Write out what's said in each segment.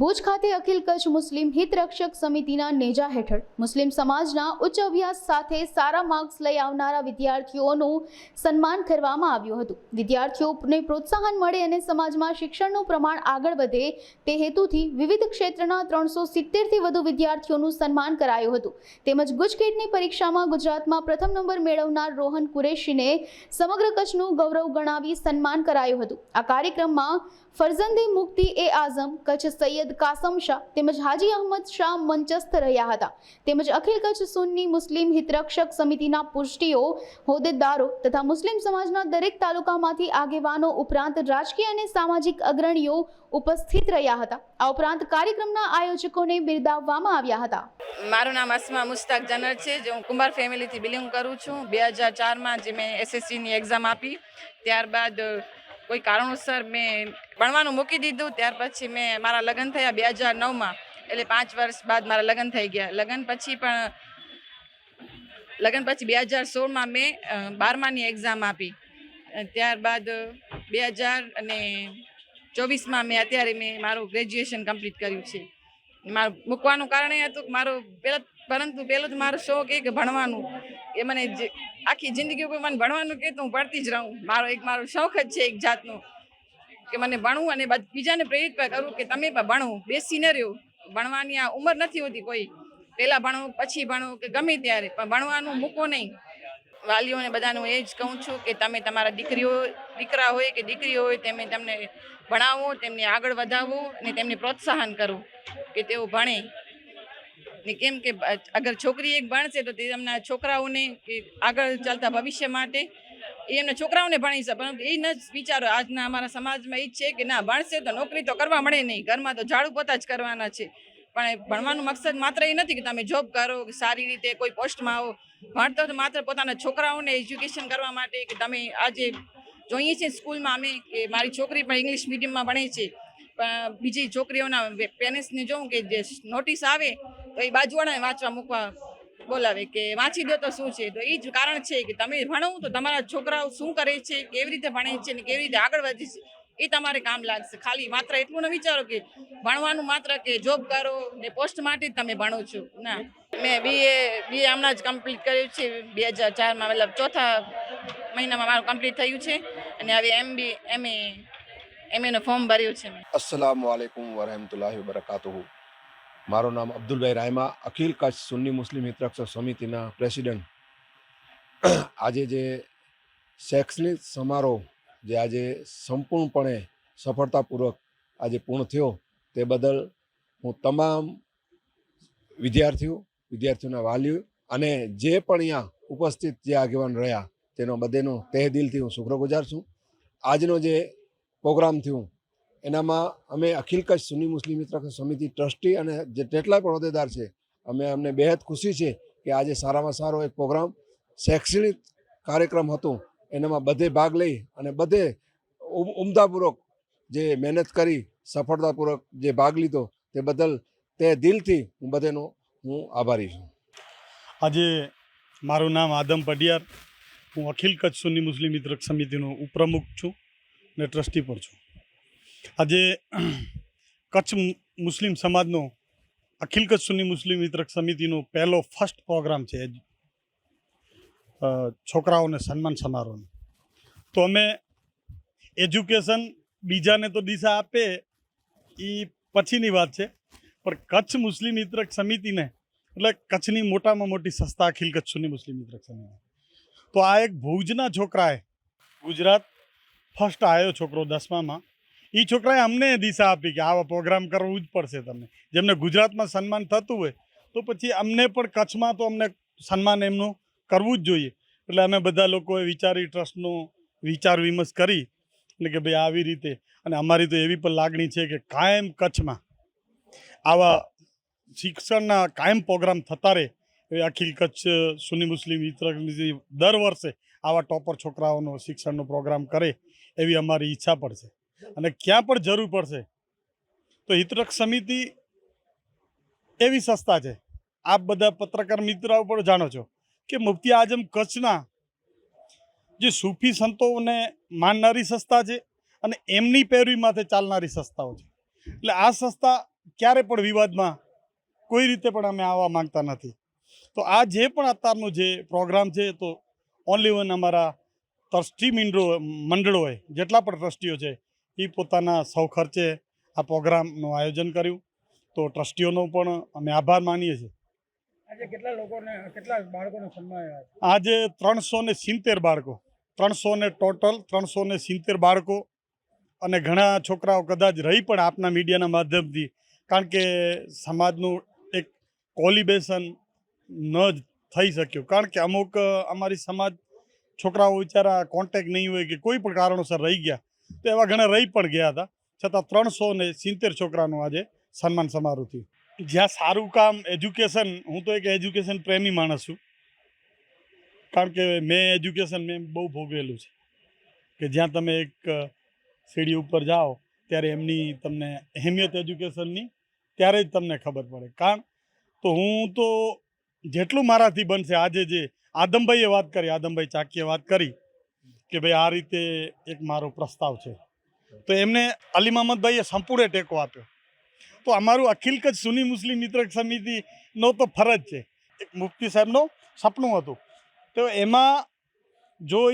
ભુજ ખાતે અખિલ કચ્છ મુસ્લિમ હિત રક્ષક સમિતિના નેજા હેઠળ મુસ્લિમ સમાજના ઉચ્ચ અભ્યાસ સાથે સારા માર્ક્સ લઈ આવનારા વિદ્યાર્થીઓનું સન્માન કરવામાં આવ્યું હતું। વિદ્યાર્થીઓને પ્રોત્સાહન મળે અને સમાજમાં શિક્ષણનું પ્રમાણ આગળ વધે તે હેતુથી વિવિધ ક્ષેત્રના 370થી વધુ વિદ્યાર્થીઓનું સન્માન કરાયું હતું। તેમજ ગુજકેટની પરીક્ષામાં ગુજરાતમાં પ્રથમ નંબર મેળવનાર રોહન કુરેશીને સમગ્ર કચ્છનું ગૌરવ ગણાવી સન્માન કરાયું હતું। આ કાર્યક્રમમાં ફરજંદે મુફ્તી એ આઝમ કચ્છ સૈયદ કાસમ શાહ તેમજ હાજી અહમદ શાહ મંચસ્થ રહ્યા હતા। તેમજ અખિલ કચ્છ સુન્ની મુસ્લિમ હિતરક્ષક સમિતિના પુષ્ટિઓ હોદ્દેદારો તથા મુસ્લિમ સમાજના દરેક તાલુકામાંથી આગેવાનો ઉપરાંત રાજકીય અને સામાજિક અગ્રણીઓ ઉપસ્થિત રહ્યા હતા। આ ઉપરાંત કાર્યક્રમના આયોજકોને બિરદાવવામાં આવ્યા હતા। મારું નામ અસ્મા મુસ્તાક જનર છે, જે હું કુંભાર ફેમિલીથી બિલોંગ કરું છું। 2004માં જે મેં એસએસસીની એક્ઝામ આપી, ત્યારબાદ કોઈ કારણોસર મેં ભણવાનું મૂકી દીધું। ત્યાર પછી મેં મારા લગ્ન થયા 2009માં, એટલે 5 વર્ષ બાદ મારા લગ્ન થઈ ગયા। લગ્ન પછી 2016માં મેં 12માની એક્ઝામ આપી। ત્યારબાદ 2024માં અત્યારે મેં મારું ગ્રેજ્યુએશન કમ્પ્લીટ કર્યું છે। મારું મૂકવાનું કારણ એ હતું કે પહેલો જ મારો શોખ એ કે ભણવાનું, એ મને આખી જિંદગી ઉપર મને ભણવાનું કહે તો હું ભણતી જ રહું। મારો શોખ જ છે એક જાતનો કે મને ભણવું અને બીજાને પ્રેરિત પણ કરું કે તમે પણ ભણો, બેસી ન રહ્યો। ભણવાની આ ઉંમર નથી હોતી, કોઈ પહેલાં ભણો પછી ભણો કે ગમે ત્યારે, પણ ભણવાનું મૂકો નહીં। વાલીઓને બધાને હું એ જ કહું છું કે તમે તમારા દીકરા હોય કે દીકરી હોય તેમને ભણાવો, તેમને આગળ વધાવો અને તેમને પ્રોત્સાહન કરો કે તેઓ ભણે। ને કેમ કે અગર છોકરી એક ભણશે તો તે એમના છોકરાઓને કે આગળ ચાલતા ભવિષ્ય માટે એ એમના છોકરાઓને ભણી શકે, પરંતુ એ ન જ વિચારો આજના અમારા સમાજમાં એ જ છે કે ના, ભણશે તો નોકરી તો કરવા મળે નહીં, ઘરમાં તો ઝાડુ પોતા જ કરવાના છે। પણ ભણવાનું મકસદ માત્ર એ નથી કે તમે જોબ કરો કે સારી રીતે કોઈ પોસ્ટમાં આવો। ભણતો તો માત્ર પોતાના છોકરાઓને એજ્યુકેશન કરવા માટે કે તમે આજે જોઈએ છીએ સ્કૂલમાં અમે કે મારી છોકરી પણ ઇંગ્લિશ મીડિયમમાં ભણે છે, પણ બીજી છોકરીઓના પેરેન્ટ્સને જોઉં કે જે નોટિસ આવે તો એ બાજુવાળાને વાંચવા મૂકવા બોલાવે કે વાંચી દો તો શું છે। તો એ જ કારણ છે કે તમે ભણો તો તમારા છોકરાઓ શું કરે છે, કેવી રીતે ભણે છે ને કેવી રીતે આગળ વધે છે એ તમારે કામ લાગશે। ખાલી માત્ર એટલું ન વિચારો કે ભણવાનું માત્ર કે જોબ કરો ને પોસ્ટ માટે જ તમે ભણો છો, ના। મેં બીએ હમણાં જ કમ્પ્લીટ કર્યું છે 2004માં, મતલબ ચોથા મહિનામાં મારું કમ્પ્લીટ થયું છે અને હવે એમએનું ફોર્મ ભર્યું છે મેં। अस्सलामु अलैकुम वरहमतुल्लाहि वबरकातुहू। माરું नाम अब्दुलभाई रायमा, अखिल कच्छ सुन्नी मुस्लिम हितरक्षक समितिना प्रेसिडेंट। આજે જે શૈક્ષણિક સમારોહ જે આજે સંપૂર્ણપણે સફળતાપૂર્વક આજે પૂર્ણ થયો, તે બદલ હું તમામ વિદ્યાર્થીઓના વાલીઓ અને જે પણ અહીંયા ઉપસ્થિત જે આગેવાન રહ્યા તેનો બધેનો તહે દિલથી હું શુક્રગુજાર છું। આજનો જે પ્રોગ્રામ થયું એનામાં અમે અખિલ કચ્છ સુન્ની મુસ્લિમ હિતરક્ષક સમિતિ ટ્રસ્ટી અને જે જેટલા પણ હોદ્દેદાર છે, અમને બેહદ ખુશી છે કે આજે સારામાં સારો એક પ્રોગ્રામ શૈક્ષણિક કાર્યક્રમ હતો, એનામાં બધે ભાગ લઈ અને બધે ઉમદાપૂર્વક જે મહેનત કરી સફળતાપૂર્વક જે ભાગ લીધો તે બદલ તે દિલથી હું બધેનો આભારી છું। આજે મારું નામ આદમ પડિયાર, હું અખિલ કચ્છ સુન્ની મુસ્લિમ હિતરક્ષક સમિતિનો ઉપપ્રમુખ છું ને ટ્રસ્ટી પણ છું। આજે કચ્છ મુસ્લિમ સમાજનો અખિલ કચ્છ સુન્ની મુસ્લિમ હિતરક્ષક સમિતિનો પહેલો ફર્સ્ટ પ્રોગ્રામ છે છોકરાઓને સન્માન સમારોહનો। તો અમે એજ્યુકેશન બીજાને તો દિશા આપે એ પછીની વાત છે, પણ કચ્છ મુસ્લિમ હિતરક્ષક સમિતિને એટલે કચ્છની મોટામાં મોટી સંસ્થા અખિલ કચ્છ સુન્ની મુસ્લિમ હિતરક્ષક સમિતિ, તો આ એક ભુજના છોકરાએ ગુજરાત ફર્સ્ટ આવ્યો છોકરો 10મામાં, એ છોકરાએ અમને દિશા આપી કે આવા પ્રોગ્રામ કરવું જ પડશે તમને, જેમને ગુજરાતમાં સન્માન થતું હોય તો પછી અમને પણ કચ્છમાં તો અમને સન્માન એમનું કરવું જ જોઈએ। એટલે અમે બધા લોકોએ વિચારી ટ્રસ્ટનો વિચાર વિમર્શ કરી એટલે કે ભાઈ આવી રીતે, અને અમારી તો એવી પણ લાગણી છે કે કાયમ કચ્છમાં આવા શિક્ષણના કાયમ પ્રોગ્રામ થતા રહે। એ અખિલ કચ્છ સુન્ની મુસ્લિમ હિતરક્ષક દર વર્ષે આવા ટોપર છોકરાઓનો શિક્ષણનો પ્રોગ્રામ કરે એવી અમારી ઈચ્છા પડશે, અને ક્યાં પણ જરૂર પડશે તો હિતરક્ષક સમિતિ એવી સંસ્થા છે, આપ બધા પત્રકાર મિત્રો પણ જાણો છો કે મુફ્તી આઝમ કચ્છના જે સૂફી સંતોને માનનારી સંસ્થા છે અને એમની પેરવી માથે ચાલનારી સંસ્થાઓ છે। એટલે આ સંસ્થા ક્યારે પણ વિવાદમાં કોઈ રીતે પણ અમે આવવા માંગતા નથી. તો આ જે પણ અત્યારનો જે પ્રોગ્રામ છે તો ઓનલી વન અમારા ટ્રસ્ટી મંડળોએ જેટલા પણ ટ્રસ્ટીઓ છે એ પોતાના સૌ ખર્ચે આ પ્રોગ્રામનું આયોજન કર્યું. તો ટ્રસ્ટીઓનો પણ અમે આભાર માનીએ છીએ. આજે કેટલા બાળકોને સન્માન્યા? આજે 370 બાળકો, 370 બાળકો અને ઘણા છોકરાઓ કદાચ રહી પણ આપના મીડિયાના માધ્યમથી, કારણ કે સમાજનું એક કોલિબેશન ન જ થઈ શક્યું, કારણ કે અમુક અમારી સમાજ છોકરાઓ બિચારા કોન્ટેક્ટ નહીં હોય કે કોઈ પણ કારણોસર રહી ગયા, તો એવા ઘણા રહી પણ ગયા હતા. છતાં 370 છોકરાનું આજે સન્માન સમારોહ થયું. જ્યાં સારું કામ એજ્યુકેશન, હું તો એક એજ્યુકેશન પ્રેમી માણસ છું, કારણ કે મેં બહુ ભોગવેલું છે કે જ્યાં તમે એક સીડી ઉપર જાઓ ત્યારે એમની તમને અહેમિયત એજ્યુકેશનની ત્યારે જ તમને ખબર પડે. કારણ તો હું તો જેટલું મારાથી બનશે, આજે જે આદમભાઈ ચાકીએ વાત કરી કે ભાઈ આ રીતે એક મારો પ્રસ્તાવ છે, તો એમને અલી મહમદભાઈએ સંપૂર્ણ ટેકો આપ્યો. તો અમારું અખિલ કચ્છ સુન્ની મુસ્લિમ મિત્ર સમિતિનો તો ફરજ છે, એક મુફ્તી સાહેબનું સપનું હતું. તો એમાં જો એ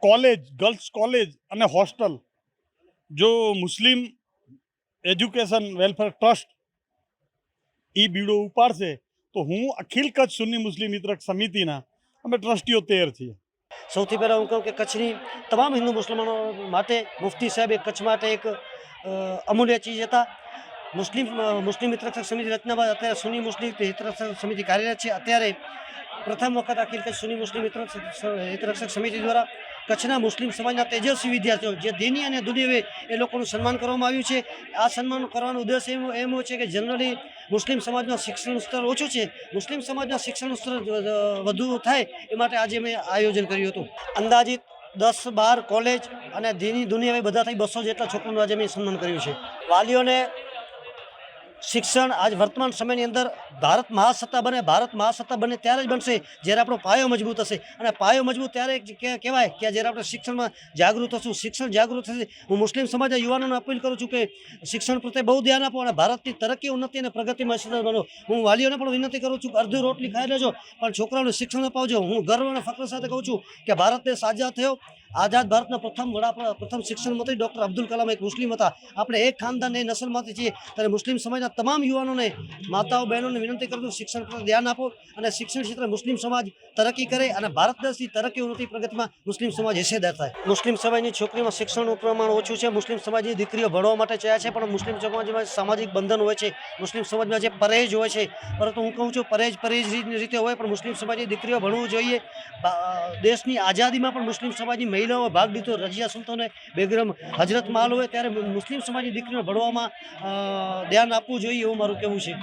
કોલેજ, ગર્લ્સ કોલેજ અને હોસ્ટેલ જો મુસ્લિમ એજ્યુકેશન વેલફેર ટ્રસ્ટ એ બીડો ઉપાડશે તો હું અખિલ કચ્છ સુન્ની મુસ્લિમ મિત્ર સમિતિના અમે ટ્રસ્ટીઓ તૈયાર છીએ. સૌથી પહેલાં હું કહું કે કચ્છની તમામ હિન્દુ મુસલમાનો માટે મુફ્તી સાહેબ એ કચ્છ માટે એક અમૂલ્ય ચીજ હતા. મુસ્લિમ હિતરક્ષક સમિતિ રચના બાદ અત્યારે સુન્ની મુસ્લિમ હિતરક્ષક સમિતિ કાર્યરત છે. અત્યારે પ્રથમ વખત અખિલ કચ્છ સુન્ની મુસ્લિમ હિતરક્ષક સમિતિ દ્વારા કચ્છના મુસ્લિમ સમાજના તેજસ્વી વિદ્યાર્થીઓ જે દીની અને દુનિયાવી એ લોકોનું સન્માન કરવામાં આવ્યું છે. આ સન્માન કરવાનો ઉદ્દેશ એમ છે કે જનરલી મુસ્લિમ સમાજનું શિક્ષણનું સ્તર ઓછું છે, મુસ્લિમ સમાજના શિક્ષણનું સ્તર વધુ થાય એ માટે આજે મેં આયોજન કર્યું હતું. અંદાજિત 10-12 કોલેજ અને દીની દુનિયાવી બધા થઈ 200 જેટલા છોકરાનું આજે મેં સન્માન કર્યું છે. વાલીઓને શિક્ષણ આજ વર્તમાન સમયની અંદર ભારત મહાસત્તા બને ત્યારે જ બનશે જ્યારે આપણો પાયો મજબૂત હશે. અને પાયો મજબૂત ત્યારે કહેવાય કે જ્યારે આપણે શિક્ષણમાં જાગૃત થશું, શિક્ષણ જાગૃત થશે. હું મુસ્લિમ સમાજના યુવાનોને અપીલ કરું છું કે શિક્ષણ પ્રત્યે બહુ ધ્યાન આપો અને ભારતની તરક્કી, ઉન્નતિ અને પ્રગતિમાં હિસ્સેદાર બનો. હું વાલીઓને પણ વિનંતી કરું છું કે અડધી રોટલી ખાઈ લેજો પણ છોકરાઓને શિક્ષણ અપાવજો. હું ગર્વ અને ફક્ર સાથે કહું છું કે ભારત દેશ આઝાદ થયો, આઝાદ ભારતના પ્રથમ શિક્ષણ મંત્રી ડૉક્ટર અબ્દુલ કલામ એક મુસ્લિમ હતા. આપણે એક ખાનદાન એ નસલમાંથી છીએ, ત્યારે મુસ્લિમ સમાજના તમામ યુવાનોને, માતાઓ બહેનોને વિનંતી કરું છું શિક્ષણ પર ધ્યાન આપો અને શિક્ષણ ક્ષેત્રે મુસ્લિમ સમાજ તરક્કી કરે અને ભારત દેશની તરક્કી, ઉન્નતિ, પ્રગતિમાં મુસ્લિમ સમાજ હિસ્સેદાર થાય. મુસ્લિમ સમાજની છોકરીઓમાં શિક્ષણનું પ્રમાણ ઓછું છે. મુસ્લિમ સમાજની દીકરીઓ ભણવા માટે ચાહે છે પણ મુસ્લિમ સમાજમાં સામાજિક બંધન હોય છે, મુસ્લિમ સમાજમાં જે પરેજ હોય છે. પરંતુ હું કહું છું પરેજ રીતે હોય પણ મુસ્લિમ સમાજની દીકરીઓ ભણવું જોઈએ. દેશની આઝાદીમાં પણ મુસ્લિમ સમાજની મહિલાઓ ભાગ લીધો. રજિયા સુલતાને બેગમ હજરત મહાલ હોય ત્યારે મુસ્લિમ સમાજની દીકરીઓ ભણવામાં ધ્યાન આપવું જોઈએ એવું મારું કહેવું છે.